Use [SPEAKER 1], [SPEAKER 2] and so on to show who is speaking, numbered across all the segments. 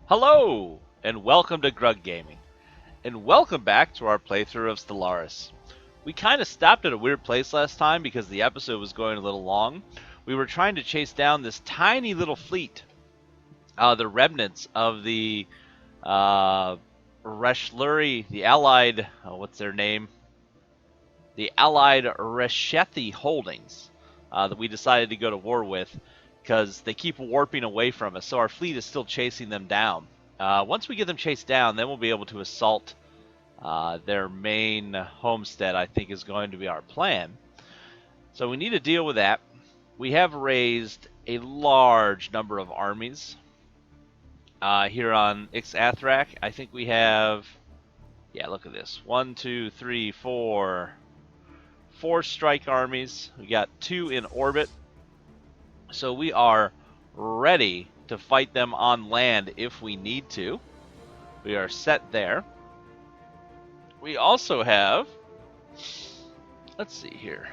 [SPEAKER 1] Hello, and welcome to Grug Gaming, and welcome back to our playthrough of Stellaris. We kind of stopped at a weird place last time because the episode was going a little long. We were trying to chase down this tiny little fleet, the remnants of the Reshluri, the Allied, what's their name? The Allied Reshethi holdings that we decided to go to war with, because they keep warping away from us, so our fleet is still chasing them down. Once we get them chased down, then we'll be able to assault their main homestead, I think is going to be our plan. So we need to deal with that. We have raised a large number of armies here on Ixathrak. I think we have, yeah, look at this. 1, 2, 3, 4 strike armies. We got 2 in orbit. So we are ready to fight them on land if we need to. We are set there. We also have, let's see here.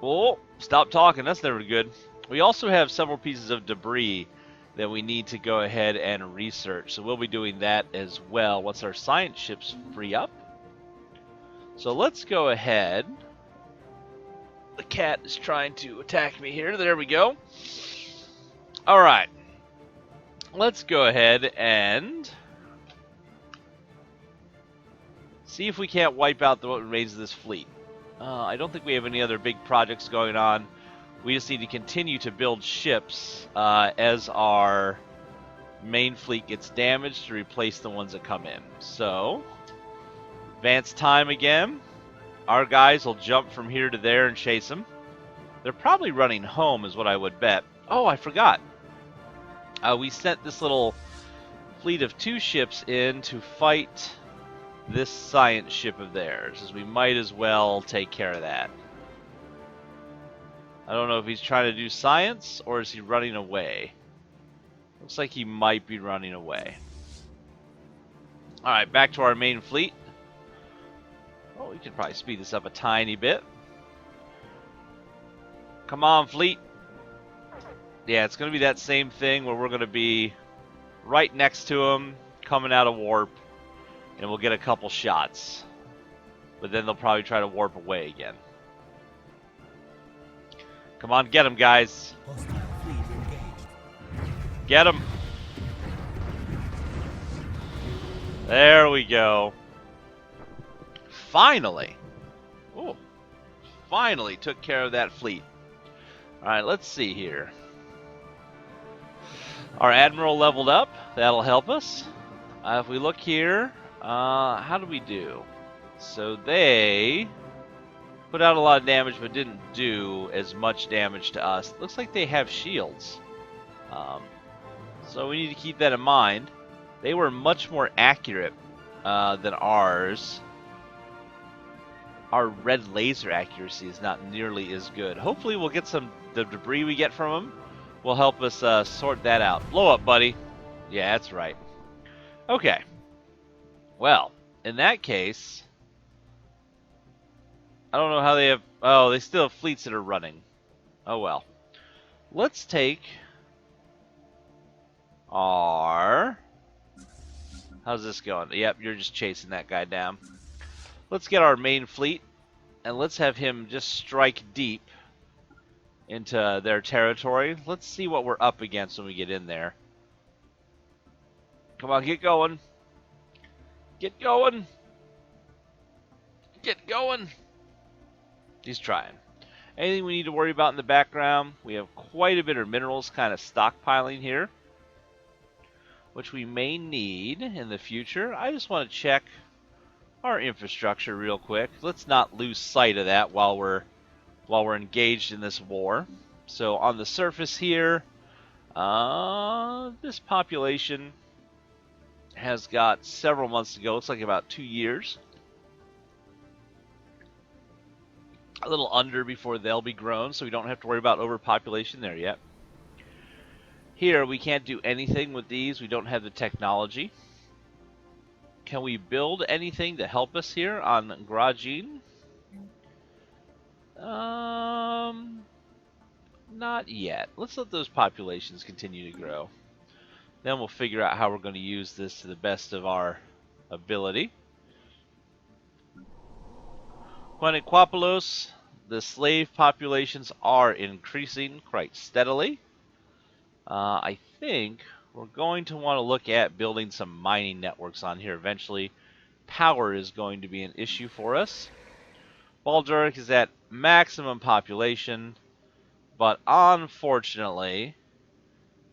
[SPEAKER 1] Oh, stop talking. That's never good. We also have several pieces of debris that we need to go ahead and research. So we'll be doing that as well once our science ships free up. So let's go ahead. The cat is trying to attack me here. There we go. Alright. Let's go ahead and see if we can't wipe out what remains of this fleet. I don't think we have any other big projects going on. We just need to continue to build ships as our main fleet gets damaged to replace the ones that come in. So, advance time again. Our guys will jump from here to there and chase them. They're probably running home is what I would bet. Oh, I forgot. We sent this little fleet of 2 ships in to fight this science ship of theirs, as we might as well take care of that. I don't know if he's trying to do science, or is he running away? Looks like he might be running away. Alright, back to our main fleet. Oh, we could probably speed this up a tiny bit. Come on, fleet. Yeah, it's going to be that same thing where we're going to be right next to them, coming out of warp, and we'll get a couple shots. But then they'll probably try to warp away again. Come on, get them, guys. Get them. There we go. Finally. Oh, finally took care of that fleet. Alright, let's see here. Our admiral leveled up. That'll help us. If we look here, how do we do? So they put out a lot of damage but didn't do as much damage to us. Looks like they have shields. So we need to keep that in mind. They were much more accurate than ours. Our red laser accuracy is not nearly as good. Hopefully we'll get the debris we get from them will help us sort that out. Blow up, buddy. Yeah, that's right. Okay. Well, in that case, I don't know how they have... Oh, they still have fleets that are running. Oh, well. Let's take our... How's this going? Yep, you're just chasing that guy down. Let's get our main fleet, and let's have him just strike deep into their territory. Let's see what we're up against when we get in there. Come on, get going. Get going. Get going. He's trying. Anything we need to worry about in the background? We have quite a bit of minerals kind of stockpiling here, which we may need in the future. I just want to check our infrastructure real quick. Let's not lose sight of that while we're engaged in this war. So on the surface here, this population has got several months to go. Looks like about 2 years. A little under before they'll be grown, so we don't have to worry about overpopulation there yet. Here, we can't do anything with these. We don't have the technology. Can we build anything to help us here on Grajin? Not Not yet. Let's let those populations continue to grow. Then we'll figure out how we're going to use this to the best of our ability. Quaniquapolos, the slave populations are increasing quite steadily. I think we're going to want to look at building some mining networks on here eventually. Power is going to be an issue for us. Balduric is at maximum population, but unfortunately,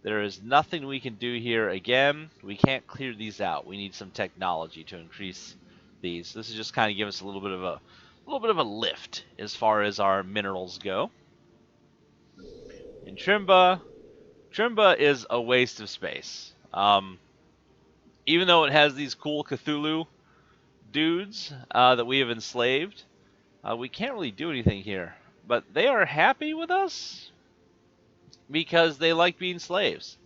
[SPEAKER 1] there is nothing we can do here. Again, we can't clear these out. We need some technology to increase these. This is just kind of give us a little bit of a lift as far as our minerals go. In Trimba is a waste of space. Even though it has these cool Cthulhu dudes that we have enslaved, we can't really do anything here. But they are happy with us because they like being slaves.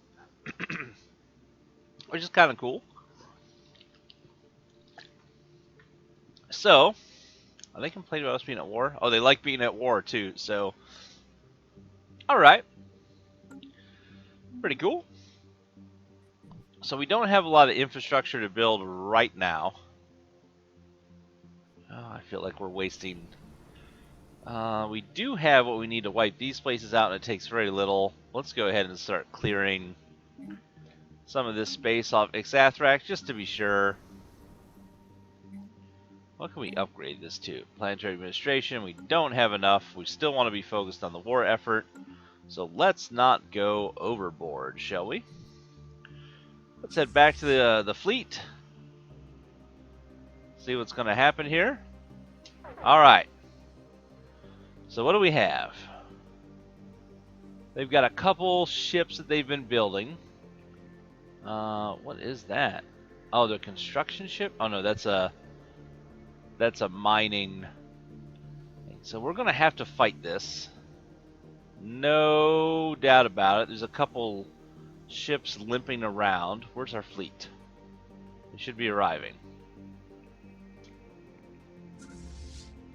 [SPEAKER 1] Which is kind of cool. So, are they complaining about us being at war? Oh, they like being at war too, so. Alright. Pretty cool. So we don't have a lot of infrastructure to build right now. Oh, I feel like we're wasting. We do have what we need to wipe these places out, and it takes very little. Let's go ahead and start clearing some of this space off Ixathrak, just to be sure. What can we upgrade this to? Planetary administration. We don't have enough. We still want to be focused on the war effort. So let's not go overboard, shall we? Let's head back to the fleet. See what's going to happen here. Alright. So what do we have? They've got a couple ships that they've been building. What is that? Oh, the construction ship? Oh no, that's a mining thing. So we're going to have to fight this. No doubt about it. There's a couple ships limping around. Where's our fleet? They should be arriving.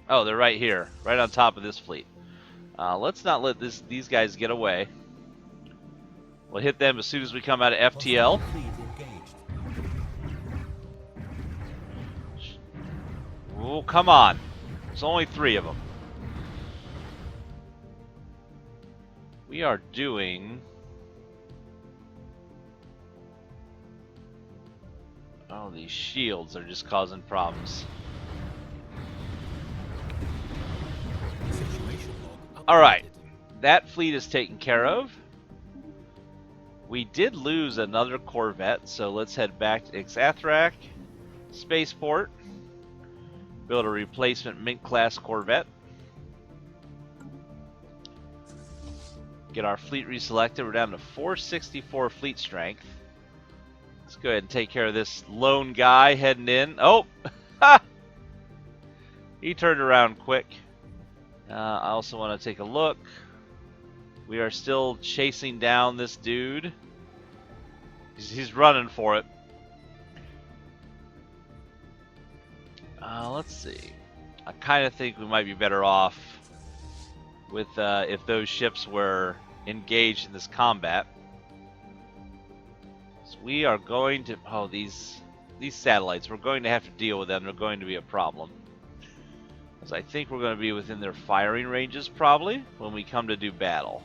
[SPEAKER 1] Oh, they're right here. Right on top of this fleet. Let's not let these guys get away. We'll hit them as soon as we come out of FTL. Oh, come on. There's only 3 of them. We are doing... Oh, these shields are just causing problems. Alright. That fleet is taken care of. We did lose another corvette, so let's head back to Ixathrak Spaceport. Build a replacement Mint-class corvette. Get our fleet reselected. We're down to 464 fleet strength. Let's go ahead and take care of this lone guy heading in. Oh! He turned around quick. I also want to take a look. We are still chasing down this dude. He's running for it. Let's see. I kind of think we might be better off with if those ships were engaged in this combat. So we are going to... Oh, these satellites. We're going to have to deal with them. They're going to be a problem. Because I think we're going to be within their firing ranges, probably, when we come to do battle.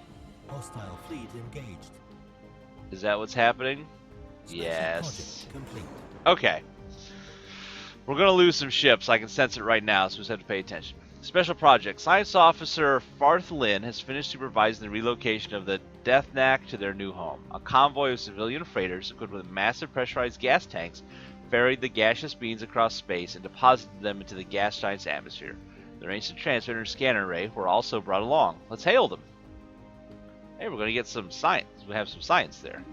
[SPEAKER 2] Hostile fleet engaged.
[SPEAKER 1] Is that what's happening? Yes. Okay. We're going to lose some ships. I can sense it right now, so we just have to pay attention. Special project. Science Officer Farth Lin has finished supervising the relocation of the Deathknack to their new home. A convoy of civilian freighters equipped with massive pressurized gas tanks ferried the gaseous beings across space and deposited them into the gas giant's atmosphere. Their ancient transmitter and scanner array were also brought along. Let's hail them. Hey, we're going to get some science. We have some science there.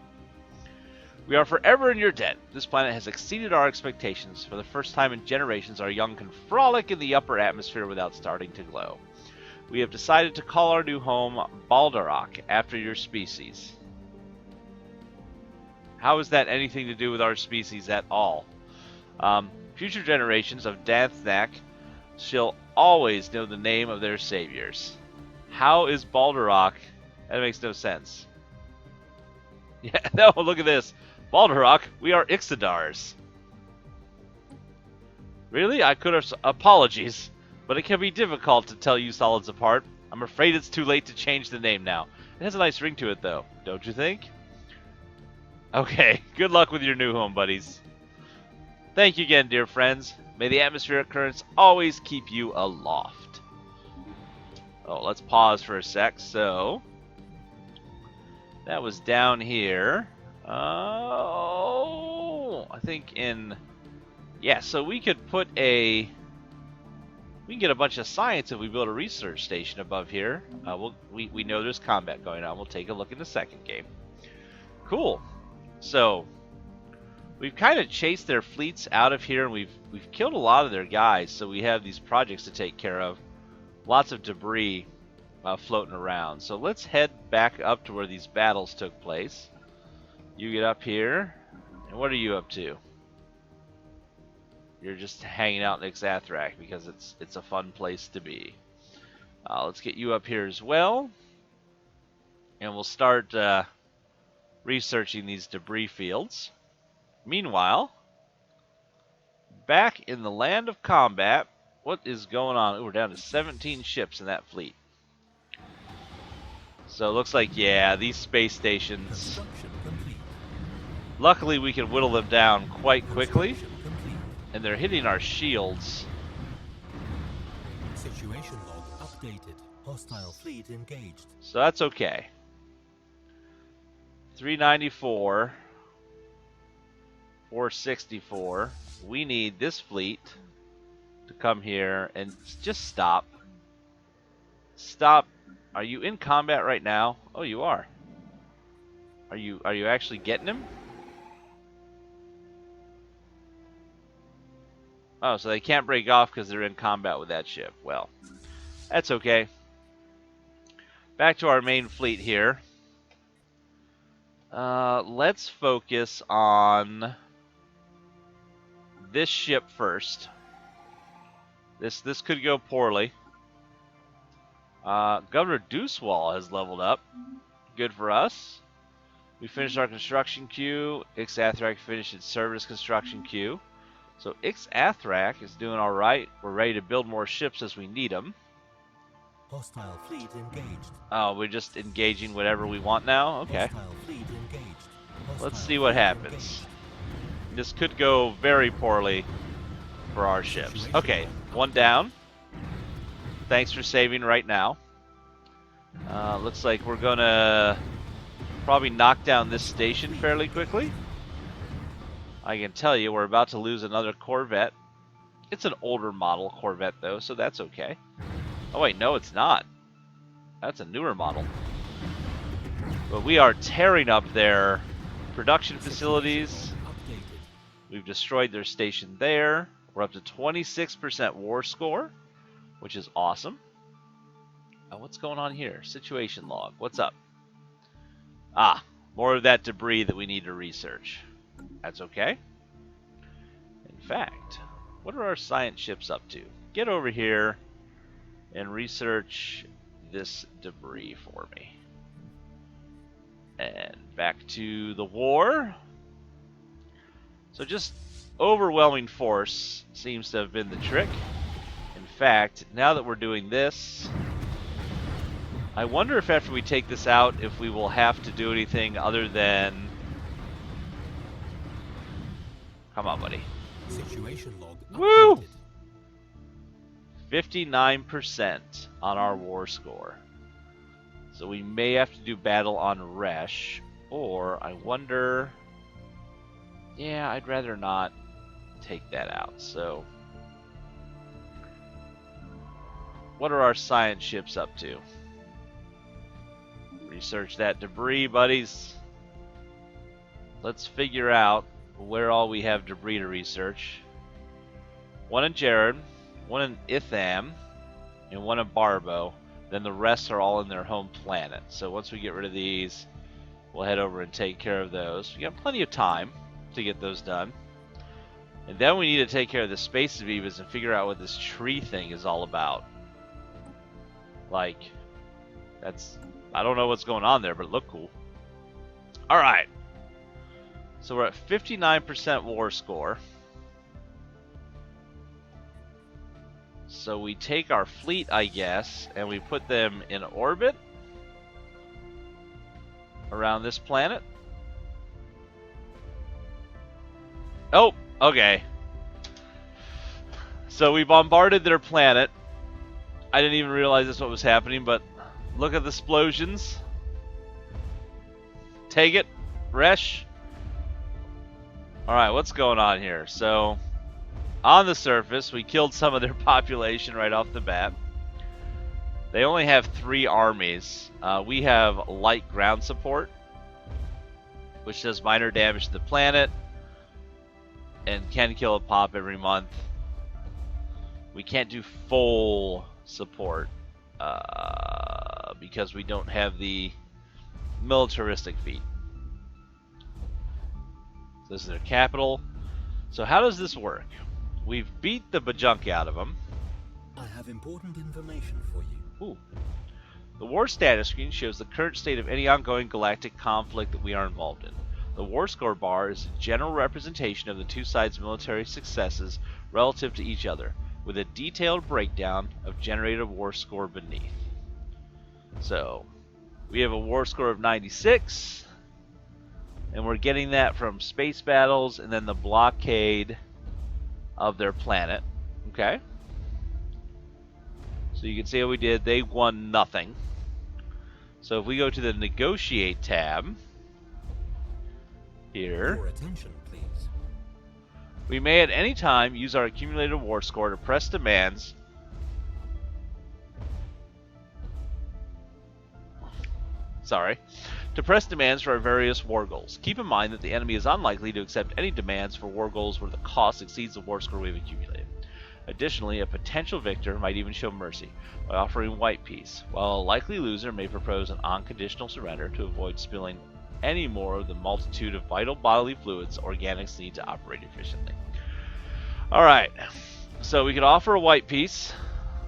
[SPEAKER 1] We are forever in your debt. This planet has exceeded our expectations. For the first time in generations, our young can frolic in the upper atmosphere without starting to glow. We have decided to call our new home Baldarok, after your species. How is that anything to do with our species at all? Future generations of Deathknack shall always know the name of their saviors. How is Baldarok That makes no sense. Yeah, no, look at this. Balderrock, we are Ixodars. Really? I could have... Apologies, but it can be difficult to tell you solids apart. I'm afraid it's too late to change the name now. It has a nice ring to it, though, don't you think? Okay, good luck with your new home, buddies. Thank you again, dear friends. May the atmospheric currents always keep you aloft. Oh, let's pause for a sec. So, that was down here. Oh, I think in... Yeah, so we could put a... We can get a bunch of science if we build a research station above here. We know there's combat going on. We'll take a look in the second game. Cool. So, we've kind of chased their fleets out of here, and we've killed a lot of their guys, so we have these projects to take care of. Lots of debris floating around. So let's head back up to where these battles took place. You get up here, and what are you up to? You're just hanging out in Ixathrak because it's a fun place to be. Let's get you up here as well, and we'll start researching these debris fields. Meanwhile, back in the land of combat, what is going on? Ooh, we're down to 17 ships in that fleet. So it looks like, yeah, these space stations, luckily we can whittle them down quite quickly, and they're hitting our shields.
[SPEAKER 2] Situation log updated. Hostile fleet engaged.
[SPEAKER 1] So that's okay. 394, 464. We need this fleet to come here and just stop. Stop. Are you in combat right now? Oh, you are. Are you actually getting him? Oh, so they can't break off because they're in combat with that ship. Well, that's okay. Back to our main fleet here. Let's focus on this ship first. This could go poorly. Governor Deucewall has leveled up. Good for us. We finished our construction queue. Ixathrak finished its service construction queue. So Ixathrak is doing all right. We're ready to build more ships as we need them.
[SPEAKER 2] Hostile fleet engaged.
[SPEAKER 1] Oh, we're just engaging whatever we want now? Okay.
[SPEAKER 2] Hostile fleet engaged.
[SPEAKER 1] Let's
[SPEAKER 2] Hostile
[SPEAKER 1] see what
[SPEAKER 2] fleet
[SPEAKER 1] happens.
[SPEAKER 2] engaged.
[SPEAKER 1] This could go very poorly for our ships. Okay, one down. Thanks for saving right now. Looks like we're gonna probably knock down this station fairly quickly. I can tell you we're about to lose another Corvette. It's an older model Corvette though, so that's okay. Oh wait, no it's not. That's a newer model. But we are tearing up their production facilities. We've destroyed their station there. We're up to 26% war score, which is awesome. What's going on here? Situation log. What's up? Ah, more of that debris that we need to research. That's okay. In fact, what are our science ships up to? Get over here and research this debris for me. And back to the war. So just overwhelming force seems to have been the trick. In fact, now that we're doing this, I wonder if after we take this out, if we will have to do anything other than... Come on, buddy.
[SPEAKER 2] Situation log
[SPEAKER 1] Woo!
[SPEAKER 2] updated.
[SPEAKER 1] 59% on our war score. So we may have to do battle on Resh, or I wonder... Yeah, I'd rather not take that out, so... What are our science ships up to? Research that debris, buddies. Let's figure out where all we have debris to research. One in Jared, one in Itham, and one in Barbo. Then the rest are all in their home planet. So once we get rid of these, we'll head over and take care of those. We got plenty of time to get those done. And then we need to take care of the space amoebas and figure out what this tree thing is all about. Like, I don't know what's going on there, but it looked cool. Alright. So we're at 59% war score. So we take our fleet, I guess, and we put them in orbit around this planet. Oh, okay. So we bombarded their planet. I didn't even realize that's what was happening, but look at the explosions. Take it, Resh. Alright, what's going on here? So, on the surface, we killed some of their population right off the bat. They only have 3 armies. We have light ground support, which does minor damage to the planet and can kill a pop every month. We can't do full support because we don't have the militaristic feat. This is their capital. So how does this work? We've beat the bajunk out of them.
[SPEAKER 2] I have important information for you.
[SPEAKER 1] Ooh. The war status screen shows the current state of any ongoing galactic conflict that we are involved in. The war score bar is a general representation of the two sides' military successes relative to each other, with a detailed breakdown of generated war score beneath. So, we have a war score of 96, and we're getting that from space battles and then the blockade of their planet. Okay? So you can see how we did. They won nothing. So if we go to the negotiate tab here,
[SPEAKER 2] Your attention, please.
[SPEAKER 1] we may at any time use our accumulated war score to press demands for our various war goals. Keep in mind that the enemy is unlikely to accept any demands for war goals where the cost exceeds the war score we've accumulated. Additionally, a potential victor might even show mercy by offering white peace, while a likely loser may propose an unconditional surrender to avoid spilling any more of the multitude of vital bodily fluids organics need to operate efficiently. Alright, so we could offer a white peace,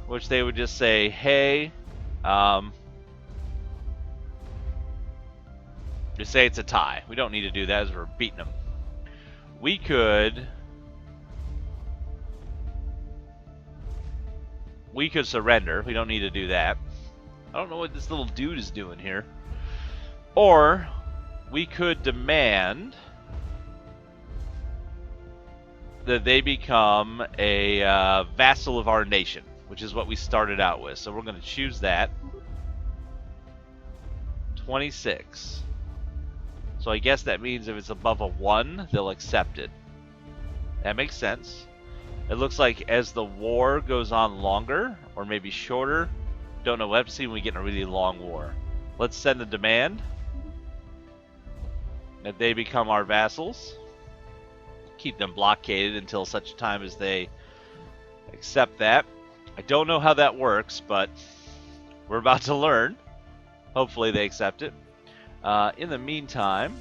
[SPEAKER 1] which they would just say, hey, just say it's a tie. We don't need to do that as we're beating them. We could surrender. We don't need to do that. I don't know what this little dude is doing here. Or we could demand that they become a vassal of our nation, which is what we started out with. So we're going to choose that. 26. So I guess that means if it's above a 1, they'll accept it. That makes sense. It looks like as the war goes on longer, or maybe shorter, don't know, we'll have to see when we get in a really long war. Let's send the demand that they become our vassals. Keep them blockaded until such time as they accept that. I don't know how that works, but we're about to learn. Hopefully they accept it. In the meantime,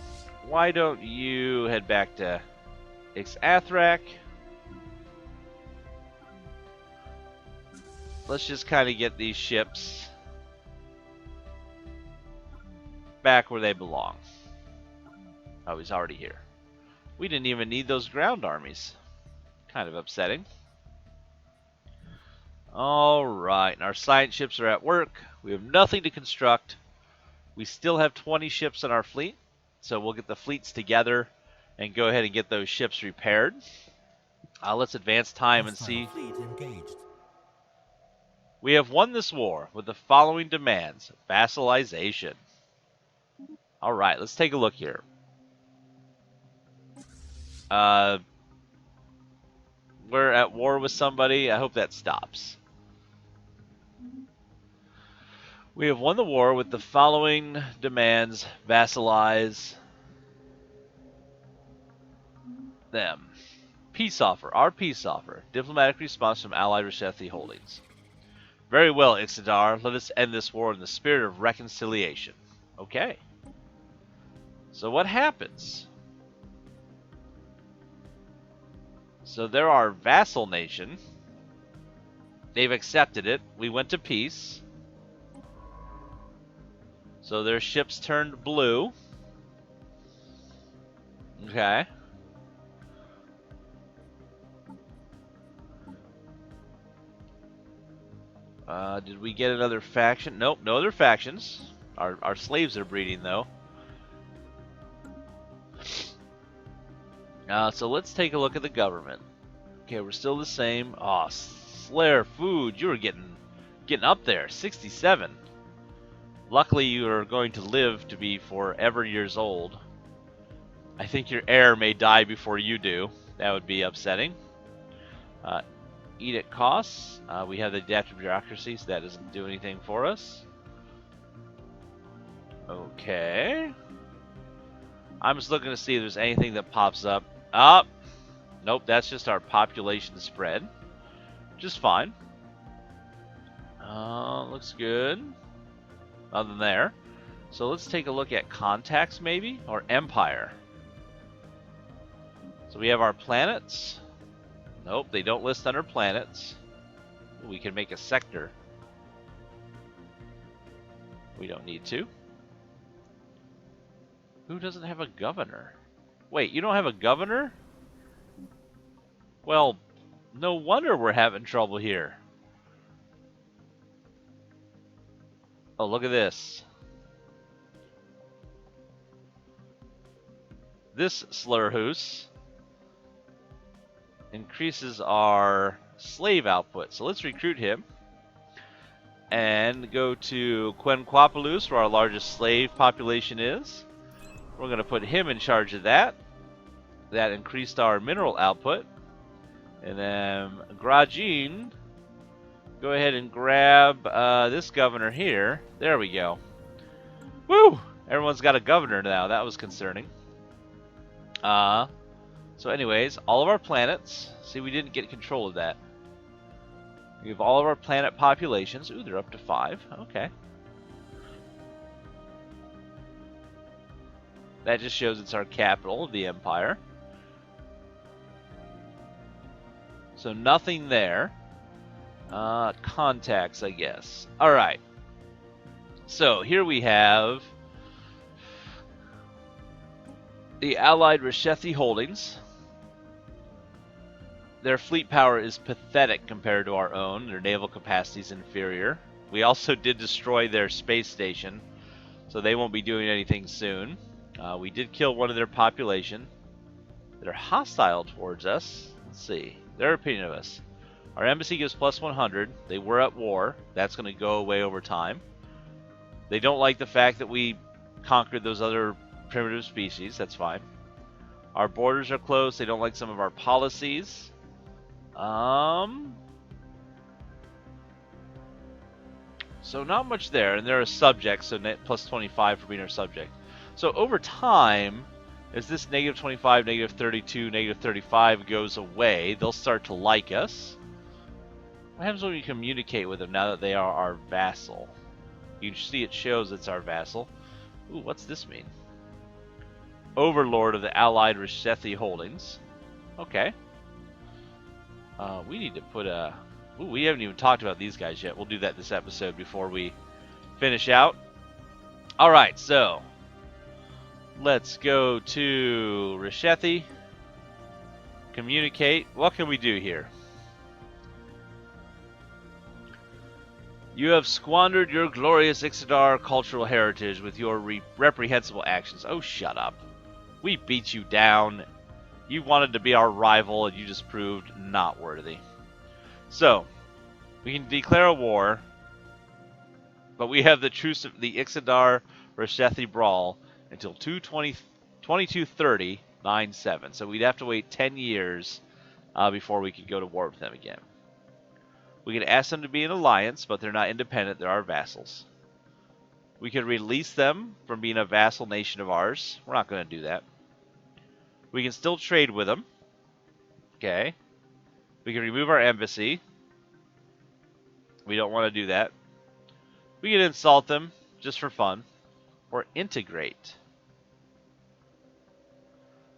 [SPEAKER 1] why don't you head back to Ixathrak? Let's just kind of get these ships back where they belong. Oh, he's already here. We didn't even need those ground armies. Kind of upsetting. Alright, and our science ships are at work. We have nothing to construct. We still have 20 ships in our fleet, so we'll get the fleets together and go ahead and get those ships repaired. Let's advance time and see.
[SPEAKER 2] Fleet engaged.
[SPEAKER 1] We have won this war with the following demands. Vassalization. Alright, let's take a look here. We're at war with somebody. I hope that stops. We have won the war with the following demands. Vassalize them. Peace offer. Our peace offer. Diplomatic response from Allied Reshethi Holdings. Very well, Ixadar. Let us end this war in the spirit of reconciliation. Okay. So what happens? So they're our vassal nation. They've accepted it. We went to peace. So their ships turned blue. Okay. Did we get another faction? Nope, no other factions. Our slaves are breeding, though. So let's take a look at the government. Okay, we're still the same. Oh, Slayer Food, you were getting up there. 67. Luckily, you are going to live to be forever years old. I think your heir may die before you do. That would be upsetting. Edict costs. We have the adaptive bureaucracy, so that doesn't do anything for us. Okay. I'm just looking to see if there's anything that pops up. Nope, that's just our population spread. Just fine. Looks good. Nothing there. So let's take a look at contacts, maybe? Or empire. So we have our planets. Nope, they don't list under planets. We can make a sector. We don't need to. Who doesn't have a governor? Wait, you don't have a governor? Well, no wonder we're having trouble here. Oh, look at this. This Slurhoose increases our slave output. So let's recruit him. And go to Quenquapalus, where our largest slave population is. We're going to put him in charge of that. That increased our mineral output. And then Grajin, go ahead and grab this governor here. There we go. Woo! Everyone's got a governor now. That was concerning. So anyways, all of our planets. See, we didn't get control of that. We have all of our planet populations. Ooh, they're up to 5. Okay. That just shows it's our capital of the empire. So nothing there. Contacts, I guess. Alright. So here we have the Allied Reshethi Holdings. Their fleet power is pathetic compared to our own. Their naval capacity is inferior. We also did destroy their space station, so they won't be doing anything soon. We did kill one of their population. They're hostile towards us. Let's see. Their opinion of us. Our embassy gives plus 100. They were at war. That's going to go away over time. They don't like the fact that we conquered those other primitive species. That's fine. Our borders are closed. They don't like some of our policies. So not much there, and they're a subject, so net plus 25 for being our subject. So over time, as this negative 25, negative 32, negative 35 goes away, they'll start to like us. What happens when we communicate with them now that they are our vassal? You can see it shows it's our vassal. Ooh, what's this mean? Overlord of the Allied Reshethi Holdings. Okay. We need to put a... Ooh, we haven't even talked about these guys yet. We'll do that this episode before we finish out. Alright, so... let's go to Reshethi. Communicate. What can we do here? You have squandered your glorious Ixodar cultural heritage with your reprehensible actions. Oh, shut up. We beat you down. You wanted to be our rival, and you just proved not worthy. So, we can declare a war, but we have the truce of the Ixodar Reshethi Brawl until 2230-97. So we'd have to wait 10 years before we could go to war with them again. We could ask them to be an alliance, but they're not independent. They're our vassals. We could release them from being a vassal nation of ours. We're not going to do that. We can still trade with them. Okay. We can remove our embassy. We don't want to do that. We can insult them just for fun. Or integrate.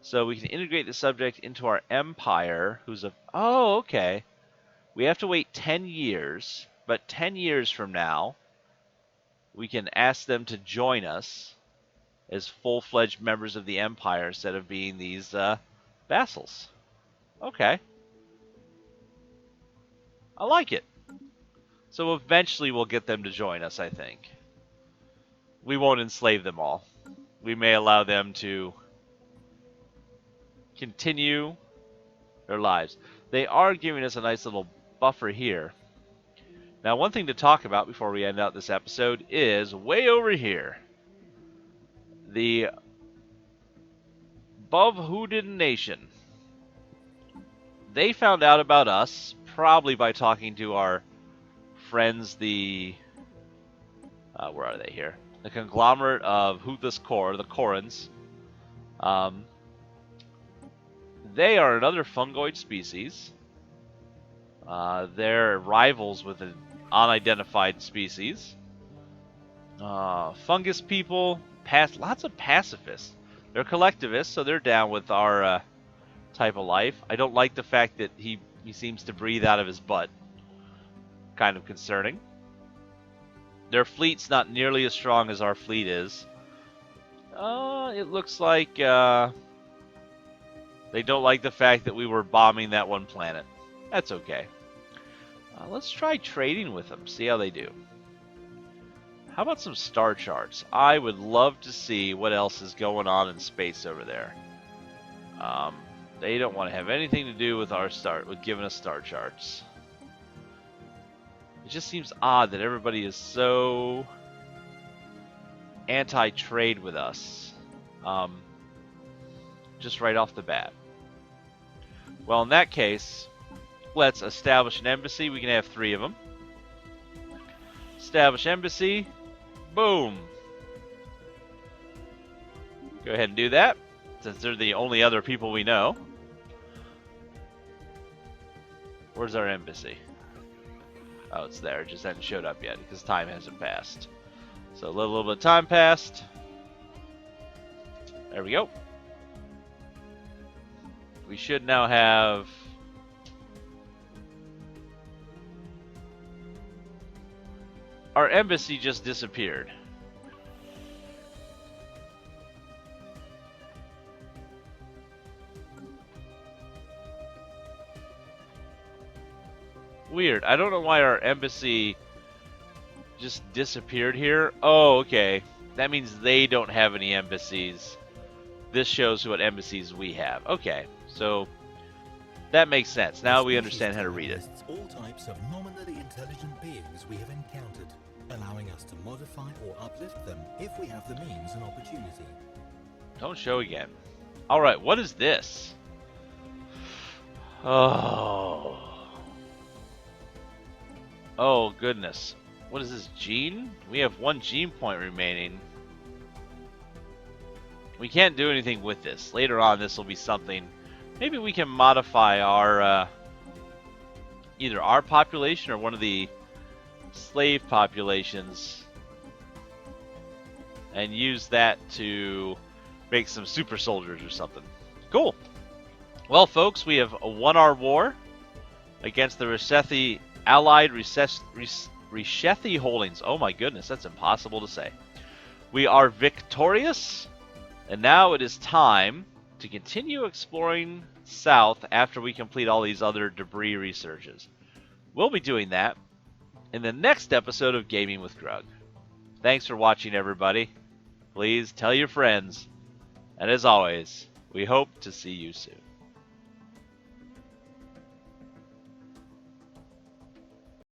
[SPEAKER 1] So we can integrate the subject into our empire, who's a... Oh, okay. We have to wait 10 years, but 10 years from now, we can ask them to join us as full-fledged members of the Empire instead of being these vassals. Okay. I like it. So eventually we'll get them to join us, I think. We won't enslave them all. We may allow them to continue their lives. They are giving us a nice little buffer here. Now, one thing to talk about before we end out this episode is way over here. The Bombarding Nation. They found out about us probably by talking to our friends, the where are they here? The conglomerate of Huthus Kor, the Korans. They are another fungoid species. They're rivals with an unidentified species. Fungus people, lots of pacifists. They're collectivists, so they're down with our type of life. I don't like the fact that he seems to breathe out of his butt. Kind of concerning. Their fleet's not nearly as strong as our fleet is. It looks like they don't like the fact that we were bombing that one planet. That's okay. Let's try trading with them, see how they do. How about some star charts? I would love to see what else is going on in space over there. They don't want to have anything to do with with giving us star charts. It just seems odd that everybody is so anti-trade with us. Just right off the bat. Well, in that case, let's establish an embassy. We can have 3 of them. Establish embassy. Boom. Go ahead and do that, since they're the only other people we know. Where's our embassy? Oh, it's there. It just hasn't showed up yet because time hasn't passed. So a little bit of time passed. There we go. We should now have... Our embassy just disappeared. Weird. I don't know why our embassy just disappeared here. Oh, okay. That means they don't have any embassies. This shows what embassies we have. Okay, so that makes sense. Now we understand how to read it.
[SPEAKER 2] All types of nominally intelligent beings we have encountered, allowing us to modify or uplift them if we have the means and opportunity.
[SPEAKER 1] Don't show again. All right, what is this? Oh. Oh, goodness. What is this, gene? We have 1 gene point remaining. We can't do anything with this. Later on, this will be something. Maybe we can modify our, either our population or one of the slave populations and use that to make some super soldiers or something. Cool. Well, folks, we have won our war against the Reshethi Allied Reshethi holdings. Oh my goodness, that's impossible to say. We are victorious, and now it is time to continue exploring south after we complete all these other debris researches. We'll be doing that in the next episode of Gaming with Grug. Thanks for watching, everybody. Please tell your friends, and as always, we hope to see you soon.